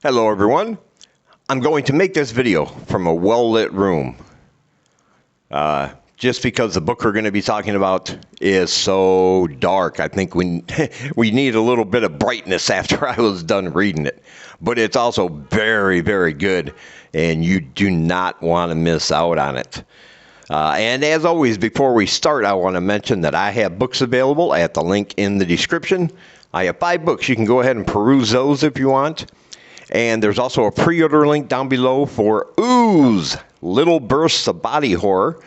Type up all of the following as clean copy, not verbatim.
Hello everyone. I'm going to make this video from a well-lit room. Just because the book we're going to be talking about is so dark. I think we need a little bit of brightness after I was done reading it. But it's also very, very good, and you do not want to miss out on it. And as always, before we start, I want to mention that I have books available at the link in the description. I have 5 books. You can go ahead and peruse those if you want. And there's also a pre-order link down below for Ooze, Little Bursts of Body Horror,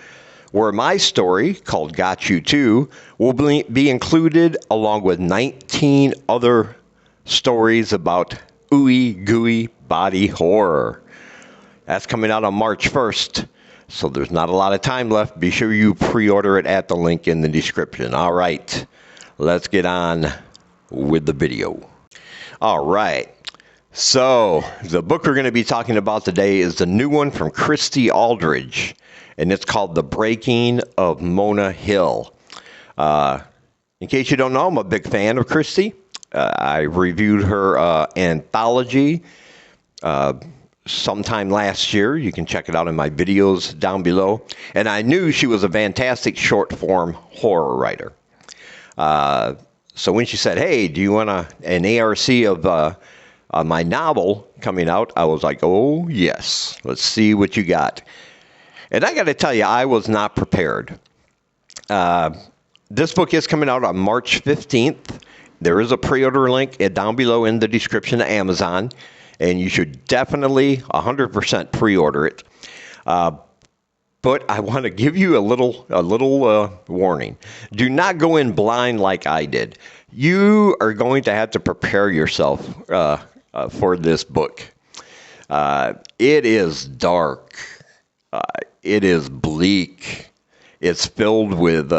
where my story, called Got You Too, will be included along with 19 other stories about ooey gooey body horror. That's coming out on March 1st, so there's not a lot of time left. Be sure you pre-order it at the link in the description. All right, let's get on with the video. All right. So, the book we're going to be talking about today is the new one from Christy Aldridge, and it's called The Breaking of Mona Hill. In case you don't know, I'm a big fan of Christy. I reviewed her anthology sometime last year. You can check it out in my videos down below. And I knew she was a fantastic short-form horror writer. So when she said, hey, do you want an ARC of my novel coming out, I was like, oh, yes. Let's see what you got. And I got to tell you, I was not prepared. This book is coming out on March 15th. There is a pre-order link down below in the description of Amazon, and you should definitely 100% pre-order it. But I want to give you a little warning. Do not go in blind like I did. You are going to have to prepare yourself for this book. It is dark. It is bleak. It's filled with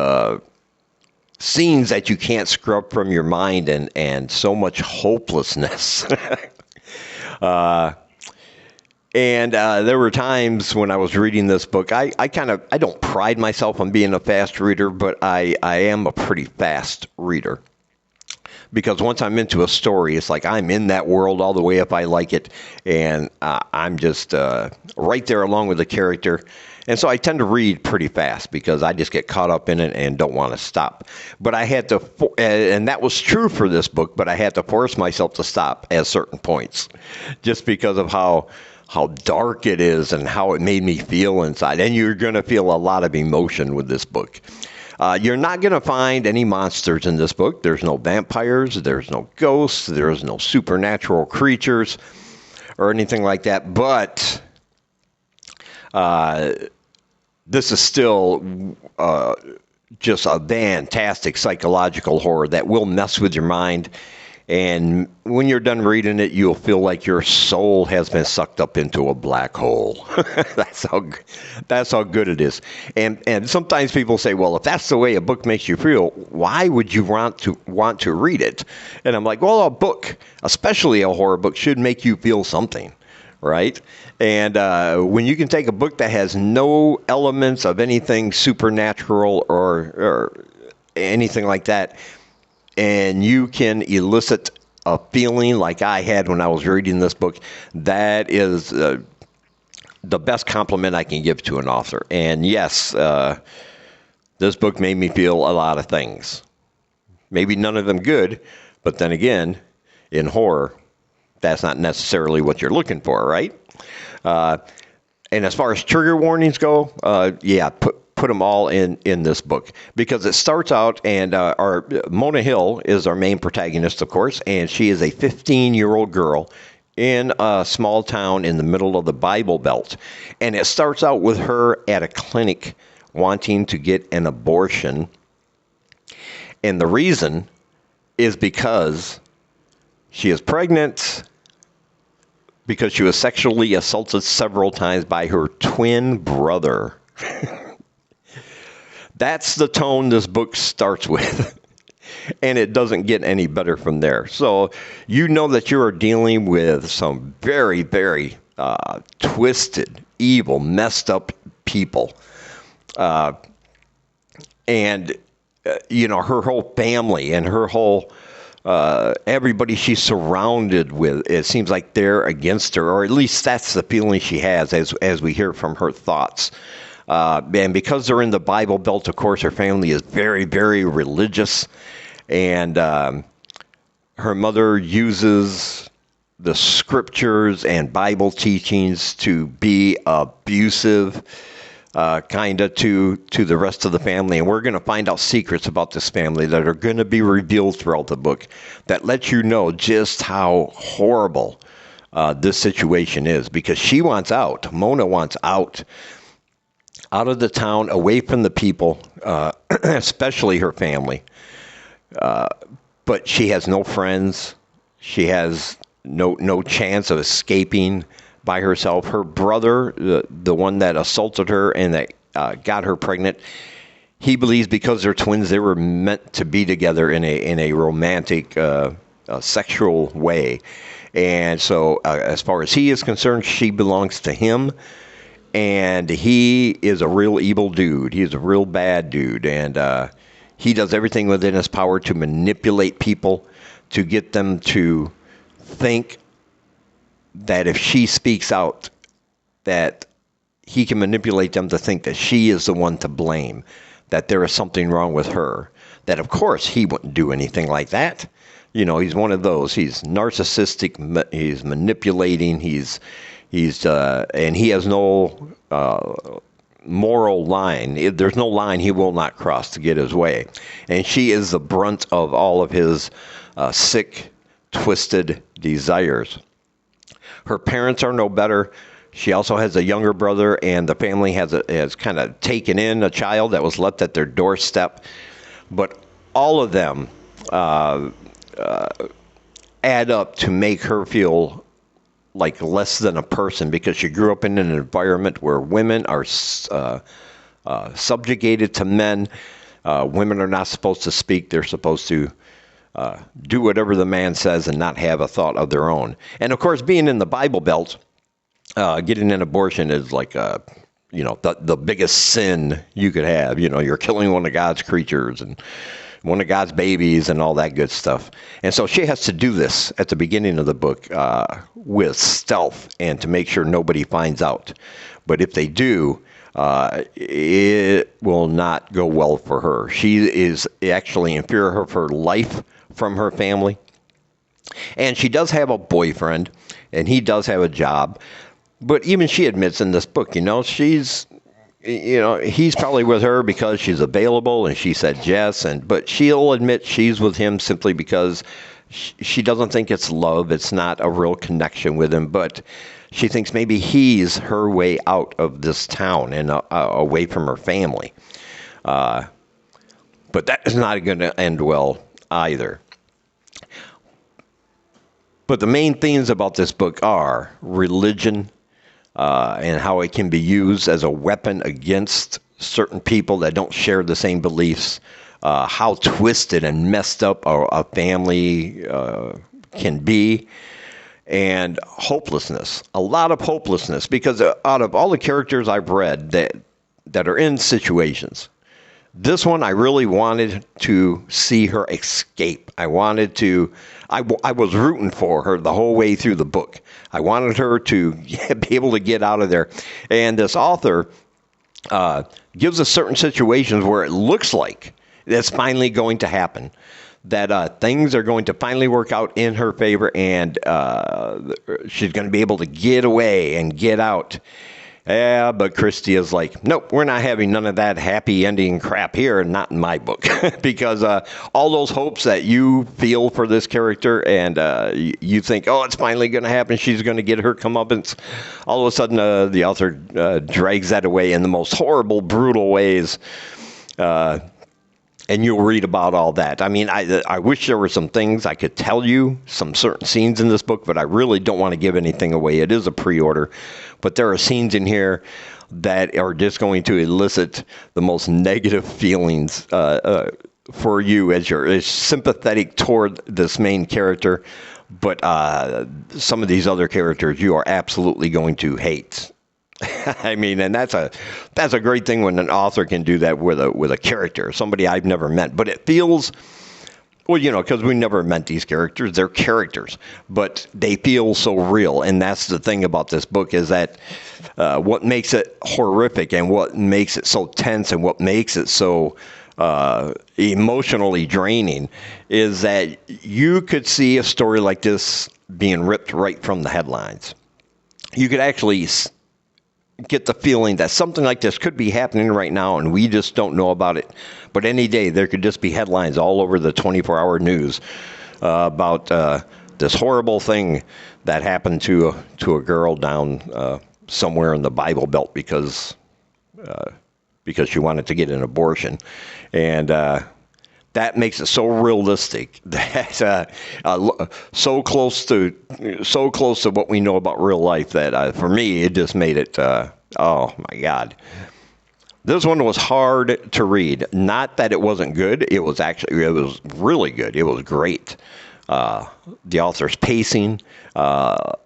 scenes that you can't scrub from your mind, and so much hopelessness. And there were times when I was reading this book, I don't pride myself on being a fast reader, but I am a pretty fast reader. Because once I'm into a story, it's like I'm in that world all the way if I like it, and I'm just right there along with the character. And so I tend to read pretty fast because I just get caught up in it and don't want to stop. But I had to, and that was true for this book, but I had to force myself to stop at certain points just because of how dark it is and how it made me feel inside. And you're going to feel a lot of emotion with this book. You're not going to find any monsters in this book. There's no vampires, there's no ghosts, there's no supernatural creatures or anything like that. But this is still just a fantastic psychological horror that will mess with your mind. And when you're done reading it, you'll feel like your soul has been sucked up into a black hole. That's how good it is. And sometimes people say, well, if that's the way a book makes you feel, why would you want to read it? And I'm like, well, a book, especially a horror book, should make you feel something, right? And when you can take a book that has no elements of anything supernatural or anything like that, and you can elicit a feeling like I had when I was reading this book, that is the best compliment I can give to an author. And yes, this book made me feel a lot of things. Maybe none of them good, but then again, in horror, that's not necessarily what you're looking for, right? And as far as trigger warnings go, yeah, put them all in this book, because it starts out, and our Mona Hill is our main protagonist, of course, and she is a 15-year-old girl in a small town in the middle of the Bible Belt. And it starts out with her at a clinic wanting to get an abortion. And the reason is because she is pregnant, because she was sexually assaulted several times by her twin brother. That's the tone this book starts with. And it doesn't get any better from there. So you know that you are dealing with some very, very twisted, evil, messed up people. And, you know, her whole family and her whole everybody she's surrounded with, it seems like they're against her, or at least that's the feeling she has as we hear from her thoughts. And because they're in the Bible Belt, of course, her family is very, very religious. And her mother uses the scriptures and Bible teachings to be abusive, kind of to the rest of the family. And we're going to find out secrets about this family that are going to be revealed throughout the book that let you know just how horrible this situation is, because she wants out. Mona wants out of the town, away from the people, especially her family. But she has no friends. She has no chance of escaping by herself. Her brother, the one that assaulted her and that got her pregnant, he believes because they're twins, they were meant to be together in a romantic, sexual way. And so, as far as he is concerned, she belongs to him. And he is a real evil dude. He is a real bad dude. And he does everything within his power to manipulate people, to get them to think that if she speaks out, that he can manipulate them to think that she is the one to blame, that there is something wrong with her, that of course he wouldn't do anything like that. You know, he's one of those. He's narcissistic. He's manipulating. And he has no moral line. There's no line he will not cross to get his way. And she is the brunt of all of his sick, twisted desires. Her parents are no better. She also has a younger brother, and the family has kind of taken in a child that was left at their doorstep. But all of them add up to make her feel like less than a person, because she grew up in an environment where women are subjugated to men. Women are not supposed to speak. They're supposed to do whatever the man says and not have a thought of their own. And of course, being in the Bible Belt, getting an abortion is like the biggest sin you could have. You know, you're killing one of God's creatures and one of God's babies and all that good stuff. And so she has to do this at the beginning of the book with stealth and to make sure nobody finds out. But if they do, it will not go well for her. She is actually in fear of her life from her family. And she does have a boyfriend, and he does have a job. But even she admits in this book, he's probably with her because she's available and she said yes. But she'll admit she's with him simply because she doesn't think it's love. It's not a real connection with him. But she thinks maybe he's her way out of this town and away from her family. But that is not going to end well either. But the main themes about this book are religion, and how it can be used as a weapon against certain people that don't share the same beliefs, how twisted and messed up a family can be, and hopelessness. A lot of hopelessness, because out of all the characters I've read that are in situations, this one I really wanted to see her escape. I was rooting for her the whole way through the book. I wanted her to be able to get out of there. And this author gives us certain situations where it looks like it's finally going to happen, that things are going to finally work out in her favor, and she's going to be able to get away and get out. Yeah, but Christy is like, nope, we're not having none of that happy ending crap here, not in my book. Because all those hopes that you feel for this character, and you think, oh, it's finally going to happen, she's going to get her comeuppance, all of a sudden the author drags that away in the most horrible, brutal ways. And you'll read about all that. I mean, I wish there were some things I could tell you, some certain scenes in this book, but I really don't want to give anything away. It is a pre-order. But there are scenes in here that are just going to elicit the most negative feelings for you as you're sympathetic toward this main character. But some of these other characters you are absolutely going to hate. I mean, and that's a great thing when an author can do that with a character, somebody I've never met. But it feels Well, because we never met these characters. They're characters, but they feel so real. And that's the thing about this book is that what makes it horrific and what makes it so tense and what makes it so emotionally draining is that you could see a story like this being ripped right from the headlines. You could actually get the feeling that something like this could be happening right now and we just don't know about it. But any day there could just be headlines all over the 24-hour news about this horrible thing that happened to a girl down somewhere in the Bible Belt because she wanted to get an abortion. And that makes it so realistic that so close to what we know about real life that for me it just made it oh my God. This one was hard to read. Not that it wasn't good. It was really good. It was great. The author's pacing, the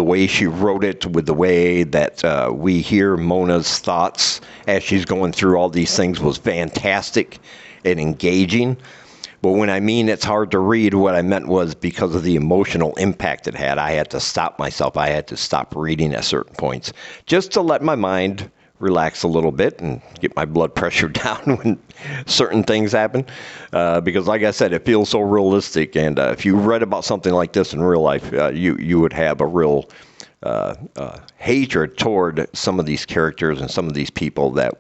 way she wrote it, with the way that we hear Mona's thoughts as she's going through all these things was fantastic and engaging. But when I mean it's hard to read, what I meant was because of the emotional impact it had, I had to stop myself. I had to stop reading at certain points just to let my mind relax a little bit and get my blood pressure down when certain things happen. Because like I said, it feels so realistic. And if you read about something like this in real life, you would have a real hatred toward some of these characters and some of these people that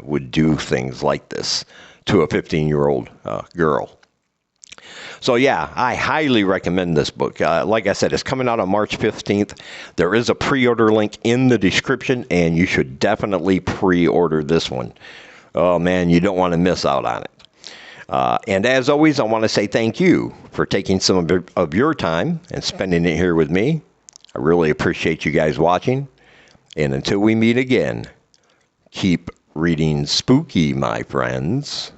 would do things like this to a 15-year-old girl. So yeah, I highly recommend this book. Like I said, it's coming out on March 15th. There is a pre-order link in the description, and you should definitely pre-order this one. Oh man, you don't want to miss out on it. And as always, I want to say thank you for taking some of your time and spending it here with me. I really appreciate you guys watching. And until we meet again, keep reading spooky, my friends.